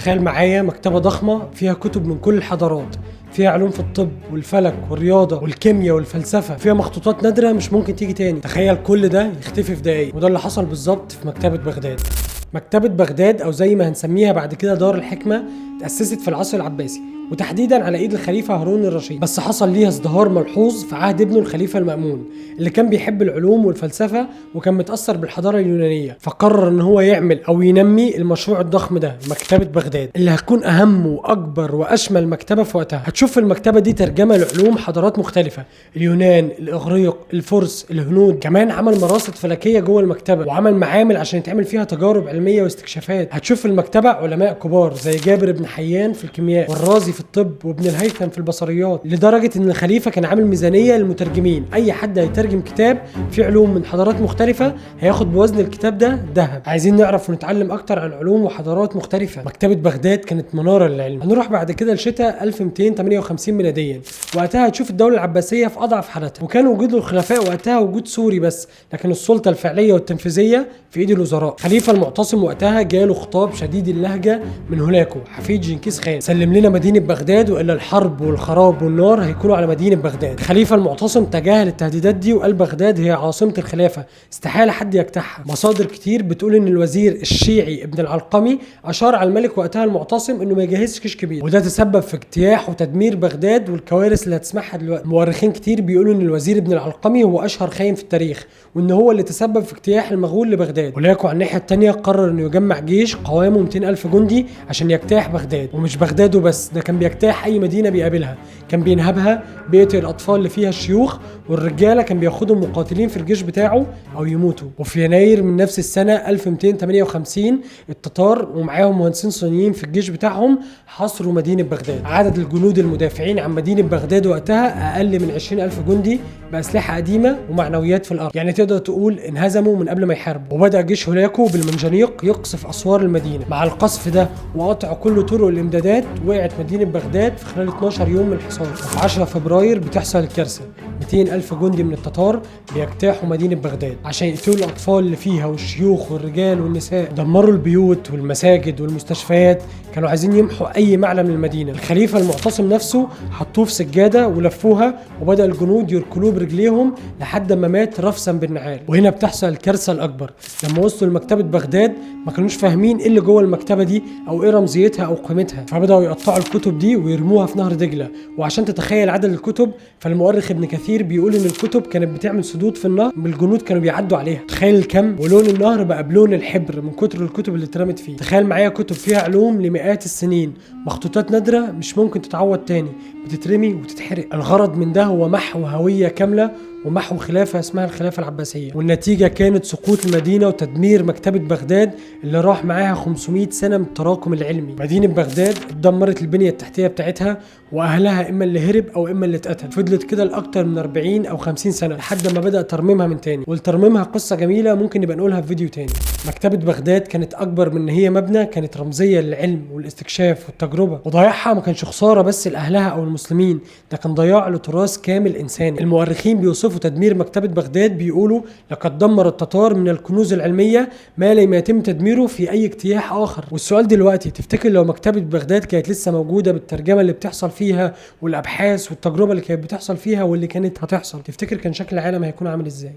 تخيل معايا مكتبة ضخمة فيها كتب من كل الحضارات، فيها علوم في الطب والفلك والرياضة والكيمياء والفلسفة، فيها مخطوطات نادرة مش ممكن تيجي تاني. تخيل كل ده يختفي في دقايق، وده اللي حصل بالظبط في مكتبة بغداد. مكتبة بغداد أو زي ما هنسميها بعد كده دار الحكمة اتأسست في العصر العباسي، وتحديدا على ايد الخليفة هارون الرشيد. بس حصل ليها ازدهار ملحوظ في عهد ابنه الخليفة المأمون، اللي كان بيحب العلوم والفلسفة وكان متأثر بالحضارة اليونانية، فقرر ان هو يعمل او ينمي المشروع الضخم ده، مكتبة بغداد، اللي هتكون اهم واكبر واشمل مكتبة في وقتها. هتشوف في المكتبة دي ترجمة لعلوم حضارات مختلفة، اليونان، الاغريق، الفرس، الهنود. كمان عمل مراصد فلكية جوه المكتبة، وعمل معامل عشان يتعمل فيها تجارب علمية واستكشافات. هتشوف في المكتبة علماء كبار زي جابر بن حيان في الكيمياء، والرازي في الطب، وابن الهيثم في البصريات، لدرجة ان الخليفة كان عامل ميزانية للمترجمين. اي حد هيترجم كتاب فيه علوم من حضارات مختلفة هياخد بوزن الكتاب ده ذهب. عايزين نعرف ونتعلم اكتر عن علوم وحضارات مختلفة، مكتبة بغداد كانت منارة للعلم. هنروح بعد كده لشتاء 1258 ميلاديا، وقتها هتشوف الدولة العباسية في اضعف حالتها، وكان وجود الخلفاء وقتها وجود سوري بس، لكن السلطة الفعلية والتنفيذية في ايد الوزراء. خليفة المعتصم وقتها جاله خطاب شديد اللهجة من هولاكو حفيد جنكيز خان، سلم لنا مدينة بغداد والا الحرب والخراب والنار هيكونوا على مدينة بغداد. خليفة المعتصم تجاهل التهديدات دي وقال بغداد هي عاصمة الخلافة، استحالة حد يجتاحها. مصادر كتير بتقول ان الوزير الشيعي ابن العلقمي اشار على الملك وقتها المعتصم انه ما يجهزش جيش كبير، وده تسبب في اجتياح وتدمير بغداد والكوارث اللي هتسمعها دلوقتي. مؤرخين كتير بيقولوا ان الوزير ابن العلقمي هو اشهر خاين في التاريخ، وان هو اللي تسبب في اجتياح المغول لبغداد. ولكن على الناحية التانية قرر انه يجمع جيش قوامه 200,000 جندي عشان يجتاح بغداد، ومش بغداد وبس، ده كان بيجتاح اي مدينة بيقابلها، كان بينهبها، بيقتل الاطفال اللي فيها الشيوخ، والرجاله كان بياخدهم مقاتلين في الجيش بتاعه او يموتوا. وفي يناير من نفس السنه 1258 التتار ومعاهم مهندسين صينيين في الجيش بتاعهم حاصروا مدينه بغداد. عدد الجنود المدافعين عن مدينه بغداد وقتها اقل من 20,000 جندي باسلحه قديمه ومعنويات في الارض، يعني تقدر تقول انهزموا من قبل ما يحاربوا. وبدا جيش هولاكو بالمنجنيق يقصف اسوار المدينه. مع القصف ده وقطع كل طرق الامدادات، وقعت مدينه بغداد في خلال 12 يوم من الحصار. في 10 فبراير بتحصل الكارثه، 200,000 جندي من التتار بيجتاحوا مدينة بغداد عشان يقتلوا الأطفال اللي فيها والشيوخ والرجال والنساء. دمروا البيوت والمساجد والمستشفيات، كانوا عايزين يمحوا أي معلم من المدينة. الخليفة المعتصم نفسه حطوه في سجادة ولفوها، وبدأ الجنود يركلوه برجليهم لحد ما مات رفسا بالنعال. وهنا بتحصل الكارثة الأكبر، لما وصلوا لمكتبة بغداد ما كانوش فاهمين إيه اللي جوه المكتبة دي أو إيه رمزيتها أو قيمتها، فبدأوا يقطعوا الكتب دي ويرموها في نهر دجلة. وعشان تتخيل عدد الكتب، فالمؤرخ ابن كثير بيقول ان الكتب كانت بتعمل سدود في النهر، الجنود كانوا بيعدوا عليها. تخيل الكم، ولون النهر بقى بلون الحبر من كتر الكتب اللي اترمت فيه. تخيل معايا كتب فيها علوم لمئات السنين، مخطوطات نادرة مش ممكن تتعوض تاني، بتترمي وتتحرق. الغرض من ده هو محو هوية كاملة ومحو خلافة اسمها الخلافة العباسية، والنتيجة كانت سقوط المدينة وتدمير مكتبة بغداد اللي راح معاها 500 سنة من التراكم العلمي. مدينة بغداد اتدمرت البنية التحتية بتاعتها، واهلها اما اللي هرب او اما اللي اتقتل. فضلت كده لاكتر من 40 او 50 سنة لحد ما بدأ ترميمها من تاني، ولترميمها قصة جميلة ممكن نبقى نقولها في فيديو تاني. مكتبة بغداد كانت اكبر من ان هي مبنى، كانت رمزية للعلم والاستكشاف والتجربة، وضياعها ما كانش خسارة بس لاهلها او المسلمين، ده كان ضياع لتراث كامل انساني. المؤرخين بيوصفوا تدمير مكتبة بغداد، بيقولوا لقد دمر التتار من الكنوز العلمية ما لم يتم تدميره في اي اجتياح اخر. والسؤال دلوقتي، تفتكر لو مكتبة بغداد كانت لسه موجودة بالترجمة اللي بتحصل فيها والابحاث والتجربة اللي كانت بتحصل فيها واللي كانت هتحصل، تفتكر كان شكل العالم هيكون عامل ازاي؟